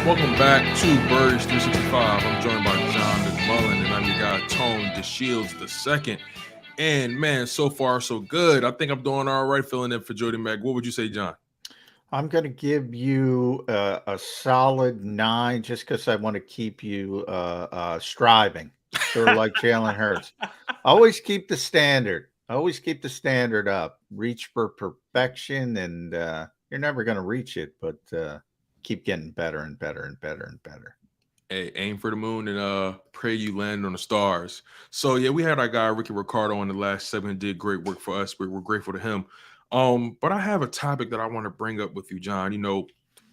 Welcome back to Birds 365. I'm joined by John McMullen, and I'm your guy, Tone Deshields II. And man, so far so good. I think I'm doing all right filling in for Jody Mac. What would you say, John? I'm going to give you a solid 9 just because I want to keep you striving, sort of like Jalen Hurts. Always keep the standard. Always keep the standard up. Reach for perfection, and you're never going to reach it, but keep getting better and better and better and better. Hey, aim for the moon and pray you land on the stars. So yeah, we had our guy Ricky Ricardo in the last segment, did great work for us. We're grateful to him. But I have a topic that I want to bring up with you, John.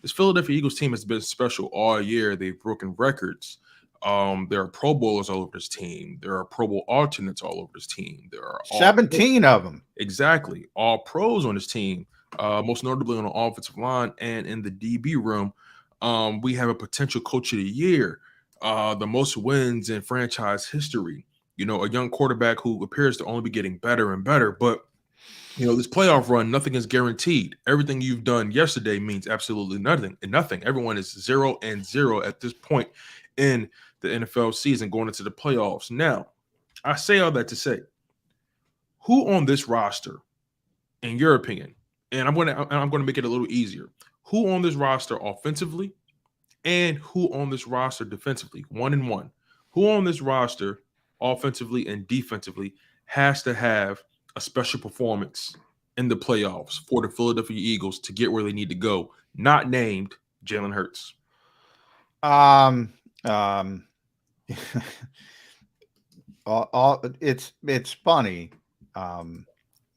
This Philadelphia Eagles team has been special all year. They've broken records. There are Pro Bowlers all over this team. There are Pro Bowl alternates all over this team. There are all 17 of them. exactly all pros on this team. Most notably on the offensive line and in the DB room. We have a potential coach of the year, the most wins in franchise history. A young quarterback who appears to only be getting better and better. But this playoff run, nothing is guaranteed. Everything you've done yesterday means absolutely nothing. And nothing. Everyone is 0-0 at this point in the NFL season going into the playoffs. Now, I say all that to say, who on this roster, in your opinion, and I'm going to make it a little easier, who on this roster offensively and who on this roster defensively, 1-1, who on this roster offensively and defensively has to have a special performance in the playoffs for the Philadelphia Eagles to get where they need to go, not named Jalen Hurts? Um, um, it's funny, and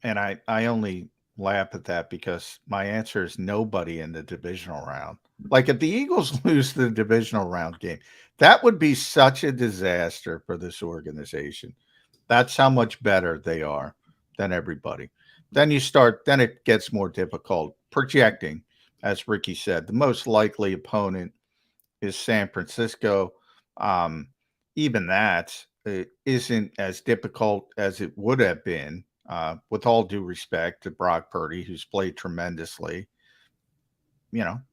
I only laugh at that because my answer is nobody in the divisional round. Like if the Eagles lose the divisional round game, that would be such a disaster for this organization. That's how much better they are than everybody. Then it gets more difficult projecting. As Ricky said, the most likely opponent is San Francisco. Um, Even that isn't as difficult as it would have been. With all due respect to Brock Purdy, who's played tremendously,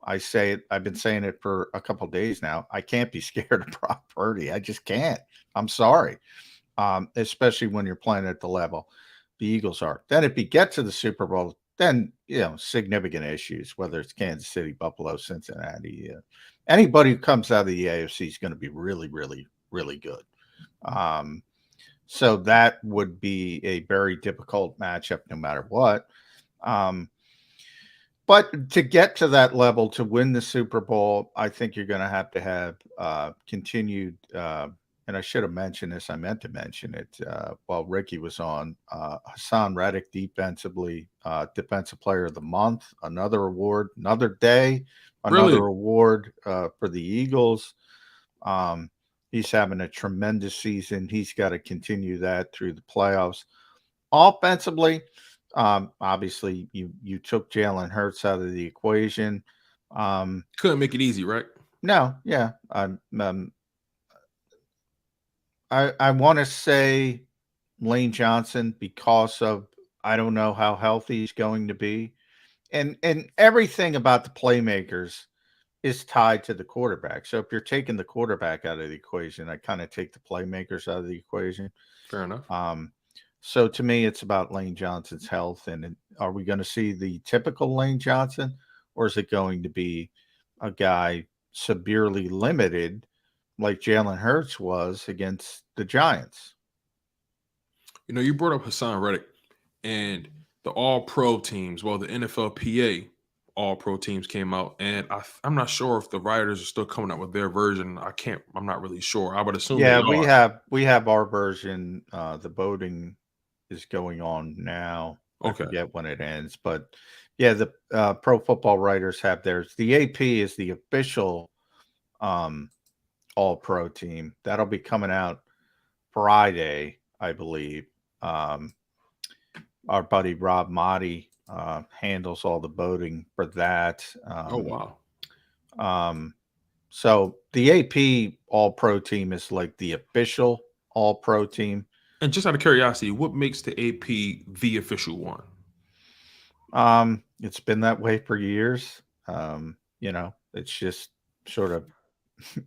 I say it. I've been saying it for a couple of days now. I can't be scared of Brock Purdy. I just can't. I'm sorry, especially when you're playing at the level the Eagles are. Then if you get to the Super Bowl, then significant issues. Whether it's Kansas City, Buffalo, Cincinnati, anybody who comes out of the AFC is going to be really, really, really good. Um, so that would be a very difficult matchup no matter what. Um, but to get to that level to win the Super Bowl, I think you're going to have continued. And I should have mentioned this. I meant to mention it while Ricky was on. Hassan Reddick, defensively, Defensive Player of the Month, another award, another day, another Really? award for the Eagles. He's having a tremendous season. He's got to continue that through the playoffs. Offensively, obviously, you took Jalen Hurts out of the equation. Couldn't make it easy, right? No, yeah, I want to say Lane Johnson because of I don't know how healthy he's going to be, and everything about the playmakers is tied to the quarterback. So if you're taking the quarterback out of the equation, I kind of take the playmakers out of the equation. Fair enough. So to me, it's about Lane Johnson's health, and are we going to see the typical Lane Johnson, or is it going to be a guy severely limited like Jalen Hurts was against the Giants? You brought up Hassan Reddick and the All Pro teams. Well, the NFLPA All Pro teams came out, and I'm not sure if the writers are still coming out with their version. I'm not really sure. I would assume they Yeah, are. we have our version. The voting is going on now. I Okay. forget when it ends, but yeah, the Pro Football Writers have theirs. The AP is the official um, All Pro team. That'll be coming out Friday, I believe. Um, our buddy Rob Motti handles all the voting for that. Oh wow. Um, so the AP All Pro team is like the official All Pro team. And just out of curiosity, what makes the AP the official one? It's been that way for years. It's just sort of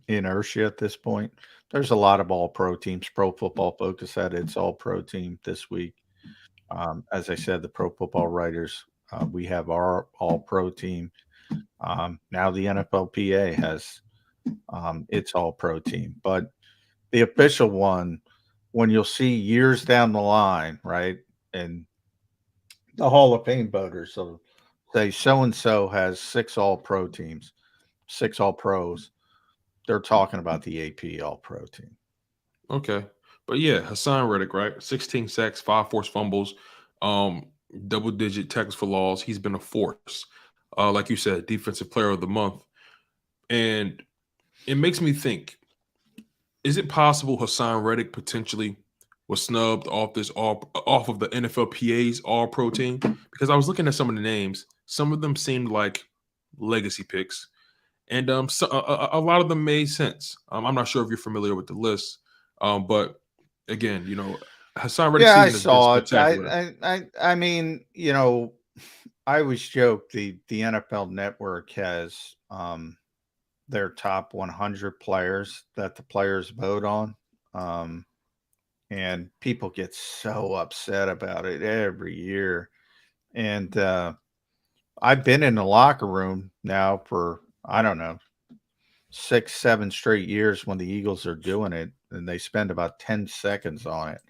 inertia at this point. There's a lot of all-pro teams. Pro Football Focus had its all-pro team this week. As I said, the Pro Football Writers, we have our all-pro team. Now the NFLPA has its all-pro team. But the official one, when you'll see years down the line, right, and the Hall of Fame voters will say so-and-so has 6 all-pro teams, 6 all-pros. They're talking about the AP all-pro team. Okay. But yeah, Hassan Reddick, right? 16 sacks, 5 forced fumbles, double-digit tackles for loss. He's been a force. Like you said, Defensive Player of the Month. And it makes me think, is it possible Hassan Reddick potentially was snubbed off of the NFLPA's all-pro team? Because I was looking at some of the names. Some of them seemed like legacy picks. And a lot of them made sense. I'm not sure if you're familiar with the list, but again, Hassan Reddick's Yeah, I season has been saw it. spectacular. I mean, I always joke the NFL Network has their top 100 players that the players vote on, and people get so upset about it every year. And I've been in the locker room now for, I don't know, 6, 7 straight years when the Eagles are doing it, and they spend about 10 seconds on it.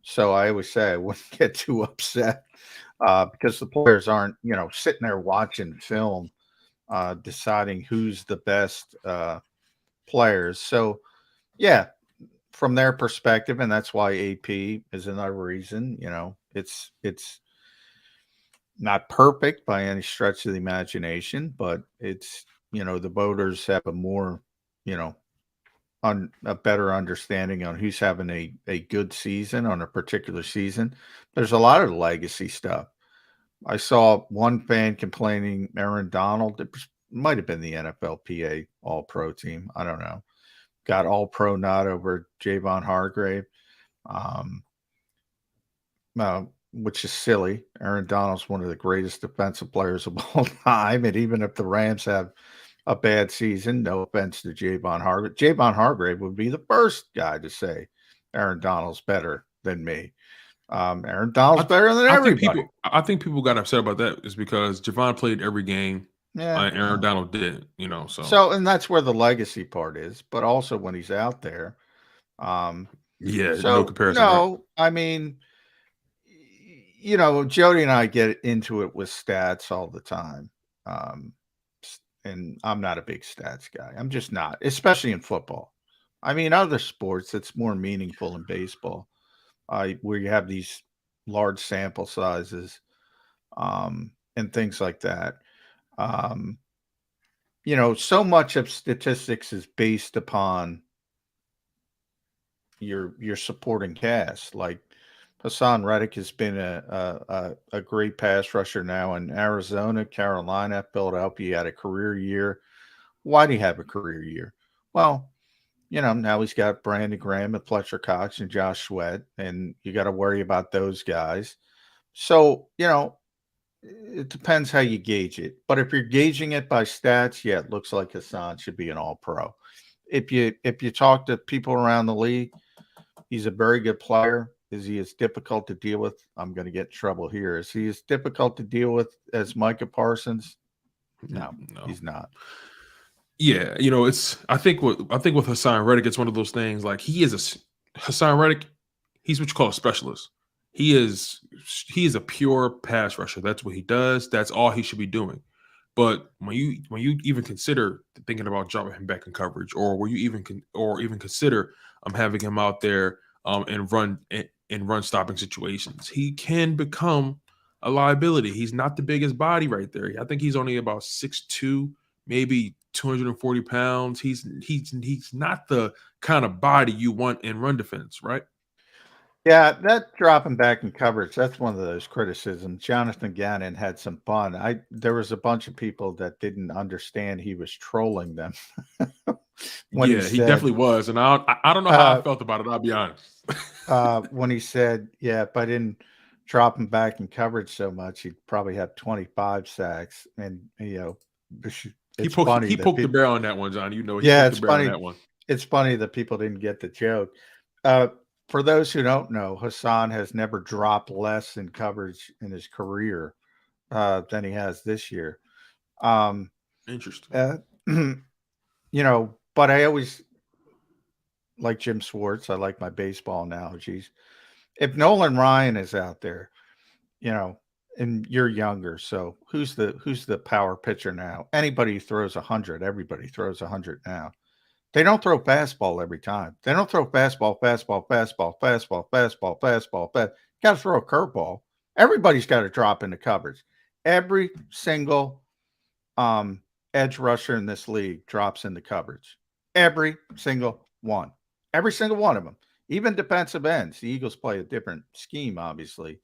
So I always say I wouldn't get too upset because the players aren't, sitting there watching film, deciding who's the best players. So, yeah, from their perspective, and that's why AP is another reason. It's not perfect by any stretch of the imagination, but it's the voters have a more on a better understanding on who's having a good season on a particular season. There's a lot of legacy stuff. I saw one fan complaining Aaron Donald, it might have been the NFLPA all-pro team, I don't know, got all-pro nod over Javon Hargrave, which is silly. Aaron Donald's one of the greatest defensive players of all time, and even if the Rams have a bad season, no offense to Javon Hargrave. Javon Hargrave would be the first guy to say Aaron Donald's better than me. Aaron Donald's better than everybody. I think people got upset about that is because Javon played every game. Yeah. Aaron Donald didn't, So, and that's where the legacy part is, but also when he's out there. Yeah, So, no comparison. no, Right? I mean, Jody and I get into it with stats all the time. And I'm not a big stats guy. I'm just not, especially in football. I mean, other sports, it's more meaningful in baseball, where you have these large sample sizes and things like that. So much of statistics is based upon your supporting cast. Like Hassan Reddick has been a great pass rusher now in Arizona, Carolina, Philadelphia. He had a career year. Why do he have a career year? Well, now he's got Brandon Graham and Fletcher Cox and Josh Sweat, and you got to worry about those guys. So, it depends how you gauge it. But if you're gauging it by stats, yeah, it looks like Hassan should be an all-pro. If you talk to people around the league, he's a very good player. Is he as difficult to deal with? I'm going to get in trouble here. Is he as difficult to deal with as Micah Parsons? No, he's not. Yeah, I think with Hassan Reddick, it's one of those things like Hassan Reddick, he's what you call a specialist. He is a pure pass rusher. That's what he does. That's all he should be doing. But when you even consider thinking about dropping him back in coverage, or where you even consider having him out there and run stopping situations, he can become a liability. He's not the biggest body right there. I think he's only about 6'2", maybe 240 pounds. He's not the kind of body you want in run defense, right? Yeah, that dropping back in coverage, that's one of those criticisms. Jonathan Gannon had some fun. There was a bunch of people that didn't understand he was trolling them. when he definitely was. And I don't know how I felt about it, I'll be honest. When he said, yeah, if I didn't drop him back in coverage so much, he'd probably have 25 sacks. And, He It's poked funny he that poked the people. bear on that one, John. You know, he Yeah, poked the it's bear on funny. that one. It's funny that people didn't get the joke. For those who don't know, Hassan has never dropped less in coverage in his career than he has this year. Um, Interesting. uh, but I always like Jim Swartz. I like my baseball analogies. If Nolan Ryan is out there, you know, and you're younger, so who's the power pitcher now? Anybody who throws 100, everybody throws 100 now. They don't throw fastball every time. They don't throw fastball, fastball, fastball, fastball, fastball, fastball, fast. Got to throw a curveball. Everybody's got to drop into coverage. Every single edge rusher in this league drops into coverage. Every single one. Every single one of them. Even defensive ends. The Eagles play a different scheme, obviously.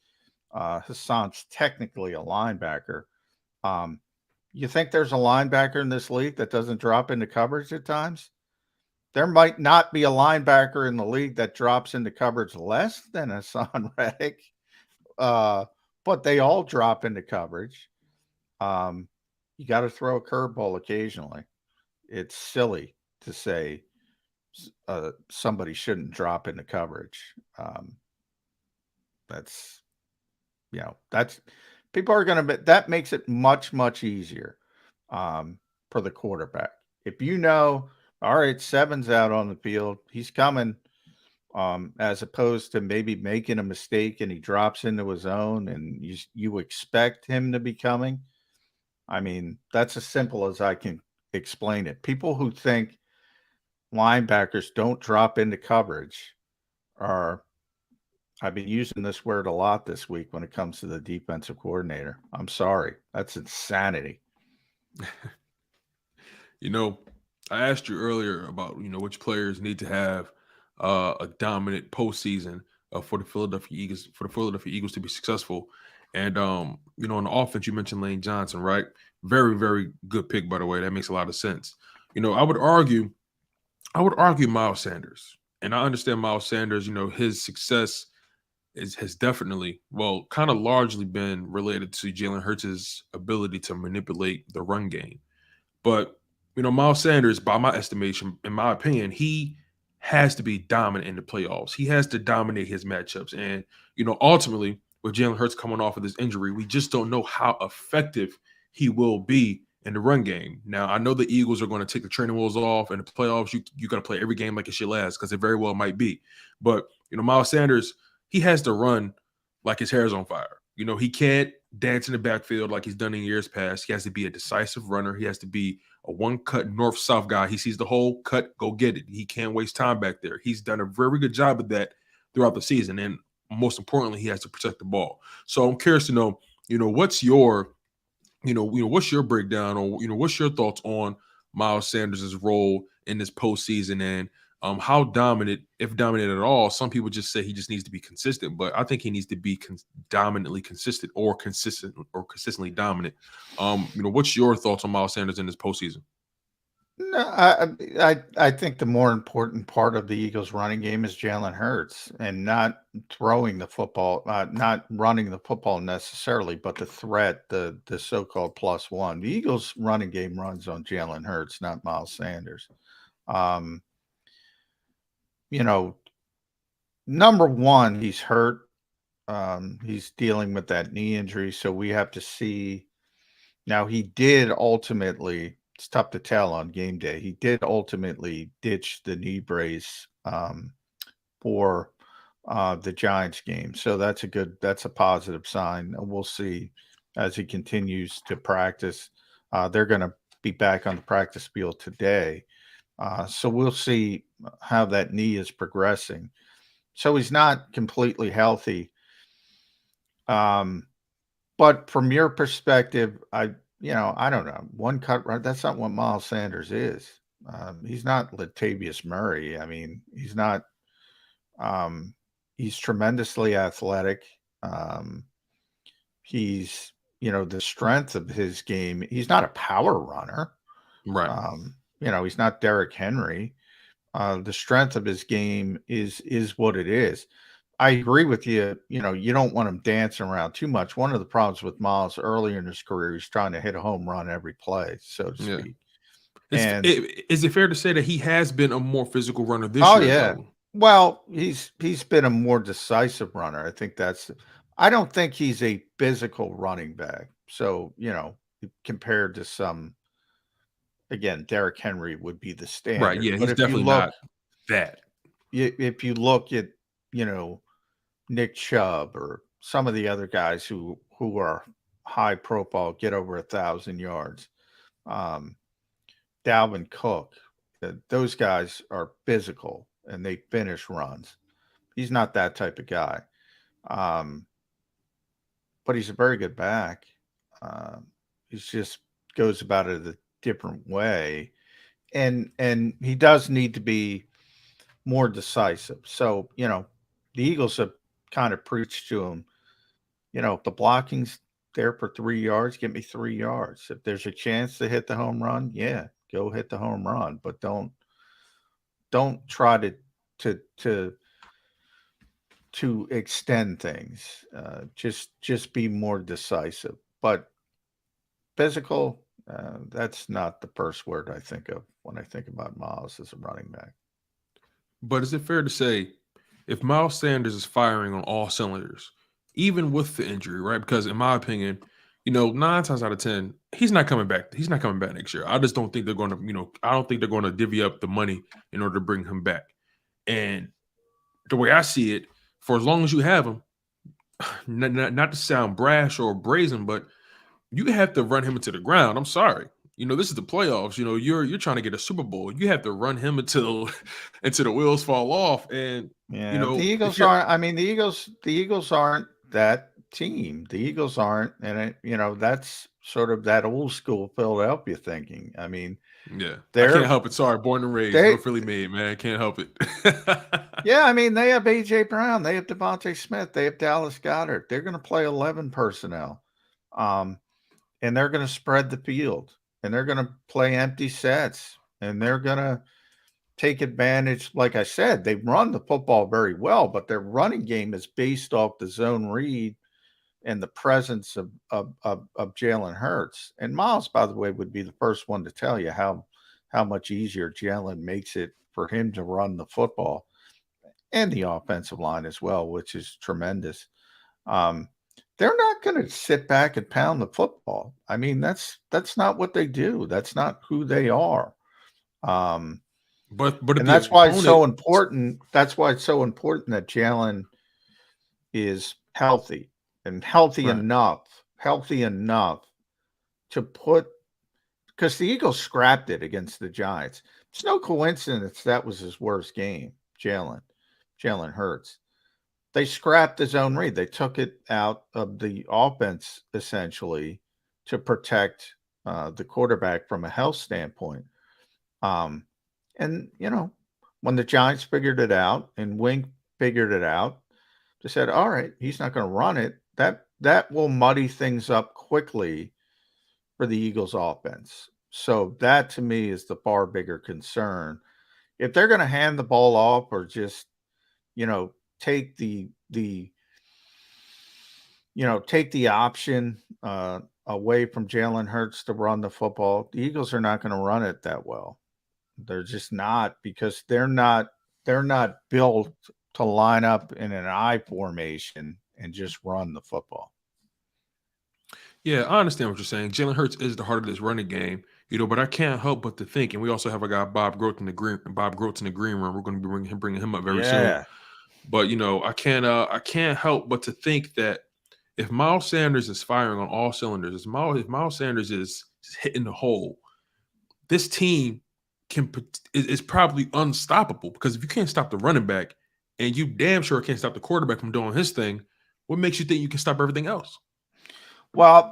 Hassan's technically a linebacker. You think there's a linebacker in this league that doesn't drop into coverage at times? There might not be a linebacker in the league that drops into coverage less than Hassan Reddick, but they all drop into coverage. You got to throw a curveball occasionally. It's silly to say somebody shouldn't drop into coverage. That's that's people are going to. That makes it much easier for the quarterback. If you know, all right, Seven's out on the field, he's coming. As opposed to maybe making a mistake and he drops into his own, and you expect him to be coming. I mean, that's as simple as I can explain it. People who think linebackers don't drop into coverage are, I've been using this word a lot this week when it comes to the defensive coordinator. I'm sorry. That's insanity. You know, I asked you earlier about which players need to have a dominant postseason for the Philadelphia Eagles to be successful. And on the offense, you mentioned Lane Johnson, right? Very, very good pick, by the way. That makes a lot of sense. I would argue Miles Sanders, and I understand Miles Sanders. His success has definitely, well, kind of largely been related to Jalen Hurts' ability to manipulate the run game. But Miles Sanders, by my estimation, in my opinion, he has to be dominant in the playoffs. He has to dominate his matchups. And ultimately, with Jalen Hurts coming off of this injury, we just don't know how effective he will be in the run game. Now, I know the Eagles are going to take the training wheels off in the playoffs. You got to play every game like it's your last, because it very well might be. But Miles Sanders, he has to run like his hair is on fire. He can't dance in the backfield like he's done in years past. He has to be a decisive runner. He has to be a one-cut north-south guy. He sees the hole, cut, go get it. He can't waste time back there. He's done a very good job of that throughout the season. And most importantly, he has to protect the ball. So I'm curious to know, what's your, what's your breakdown, or what's your thoughts on Miles Sanders' role in this postseason, and how dominant, if dominant at all. Some people just say he just needs to be consistent, but I think he needs to be dominantly consistent, or consistently dominant. What's your thoughts on Miles Sanders in this postseason? No, I think the more important part of the Eagles' running game is Jalen Hurts, and not throwing the football, not running the football necessarily, but the threat, the so-called plus one. The Eagles' running game runs on Jalen Hurts, not Miles Sanders. Um, you know, Number one, he's hurt. He's dealing with that knee injury, so we have to see. Now, he did ultimately, it's tough to tell on game day. He did ultimately ditch the knee brace for the Giants game. So that's a positive sign. We'll see as he continues to practice. They're going to be back on the practice field today. So we'll see how that knee is progressing. So he's not completely healthy. But from your perspective, I don't know. One cut right. That's not what Miles Sanders is. He's not Latavius Murray. I mean, he's not. He's tremendously athletic. He's the strength of his game. He's not a power runner. Right. He's not Derrick Henry. The strength of his game is what it is. I agree with you. You know, you don't want him dancing around too much. One of the problems with Miles earlier in his career, he's trying to hit a home run every play, so to Yeah. speak. And Is it fair to say that he has been a more physical runner this oh year, yeah, though? well, he's been a more decisive runner. I think that's. I don't think he's a physical running back. So compared to some, again, Derrick Henry would be the Right. standard. Yeah, But he's definitely not that. if you look at you know Nick Chubb or some of the other guys who are high profile, get over 1,000 yards. Um, Dalvin Cook, those guys are physical and they finish runs. He's not that type of guy, um, but he's a very good back. He just goes about it a different way, and he does need to be more decisive. So the Eagles have kind of preached to him. If the blocking's there for 3 yards, give me 3 yards. If there's a chance to hit the home run, yeah, go hit the home run. But don't try to to to extend things. Just be more decisive. But physical, that's not the first word I think of when I think about Miles as a running back. But is it fair to say if Miles Sanders is firing on all cylinders, even with the injury, right? Because in my opinion, 9 times out of 10, he's not coming back. He's not coming back next year. I just don't think they're going to, I don't think they're going to divvy up the money in order to bring him back. And the way I see it, for as long as you have him, not to sound brash or brazen, but you have to run him into the ground. I'm sorry. This is the playoffs. You're trying to get a Super Bowl. You have to run him until the wheels fall off. And Yeah, the if Eagles you're aren't. I mean, the Eagles aren't that team. The Eagles aren't, and that's sort of that old school Philadelphia thinking. I mean, yeah, I can't they're help it. Sorry, born and raised, they no Philly made, man. Can't help it. yeah. I mean, they have AJ Brown, they have Devonta Smith, they have Dallas Goedert. They're going to play 11 personnel, um, and they're going to spread the field, and they're going to play empty sets, and they're going to take advantage. Like I said, they run the football very well, but their running game is based off the zone read and the presence of Jalen Hurts. And Miles, by the way, would be the first one to tell you how much easier Jalen makes it for him to run the football and the offensive line as well, which is tremendous. Um, they're not going to sit back and pound the football. I mean, that's not what they do. That's not who they are. Um, but if and the that's why it's opponent, so important. That's why it's so important that Jalen is healthy and right? healthy enough to put, because the Eagles scrapped it against the Giants. It's no coincidence that was his worst game, Jalen Hurts. They scrapped his own read. They took it out of the offense essentially to protect the quarterback from a health standpoint. Um, and when the Giants figured it out and Wink figured it out, they said, "All right, he's not going to run it." That will muddy things up quickly for the Eagles' offense. So that to me is the far bigger concern. If they're going to hand the ball off or just take the option away from Jalen Hurts to run the football, the Eagles are not going to run it that well. They're just not, because they're not built to line up in an I formation and just run the football. Yeah, I understand what you're saying. Jalen Hurts is the heart of this running game, but I can't help but to think, and we also have a guy Bob Groats in the green room. We're going to be bringing him up very soon. Yeah. But I can't help but to think that if Miles Sanders is firing on all cylinders, if Miles Sanders is hitting the hole, this team is probably unstoppable. Because if you can't stop the running back, and you damn sure can't stop the quarterback from doing his thing, what makes you think you can stop everything else? Well,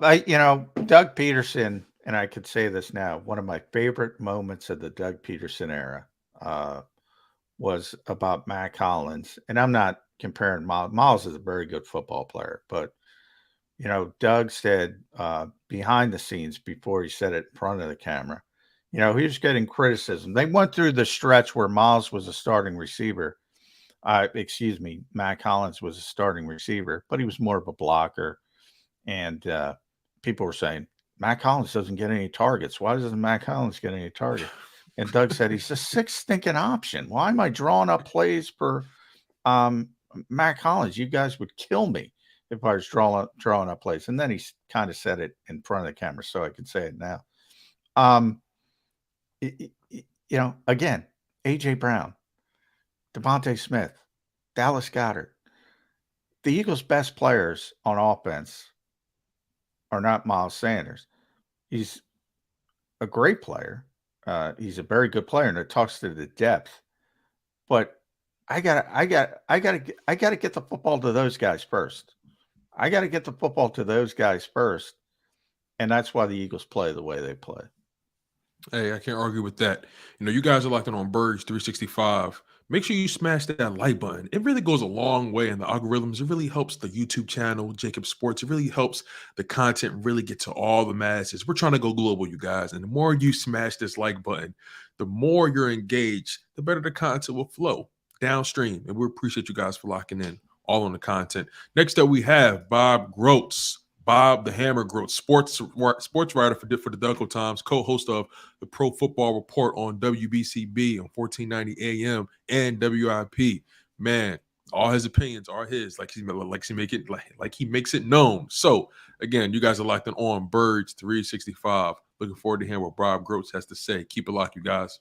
Doug Peterson, and I could say this now, one of my favorite moments of the Doug Peterson era uh, was about Mac Hollins. And I'm not comparing Miles. Miles is a very good football player, but Doug said behind the scenes before he said it in front of the camera, he was getting criticism. They went through the stretch where Miles was a starting receiver. excuse me, Matt Collins was a starting receiver, but he was more of a blocker. And people were saying, Matt Collins doesn't get any targets. Why doesn't Matt Collins get any targets? And Doug said, he's a sixth stinking option. Why am I drawing up plays for Matt Collins? You guys would kill me if I was drawing up plays. And then he kind of said it in front of the camera, so I could say it now. Again, A.J. Brown, Devonta Smith, Dallas Goedert. The Eagles' best players on offense are not Miles Sanders. He's a great player. He's a very good player, and it talks to the depth. But I gotta get the football to those guys first. I gotta get the football to those guys first, and that's why the Eagles play the way they play. Hey, I can't argue with that. You guys are locked in on Birds 365. Make sure you smash that like button. It really goes a long way in the algorithms. It really helps the YouTube channel, JAKIB Sports. It really helps the content really get to all the masses. We're trying to go global, you guys. And the more you smash this like button, the more you're engaged, the better the content will flow downstream. And we appreciate you guys for locking in all on the content. Next up, we have Bob Groats. Bob the Hammer Groats, sports writer for the Delco Times, co-host of the Pro Football Report on WBCB on 1490 AM and WIP. Man, all his opinions are his, like he makes it known. So again, you guys are locked in on Birds 365. Looking forward to hearing what Bob Groats has to say. Keep it locked, you guys.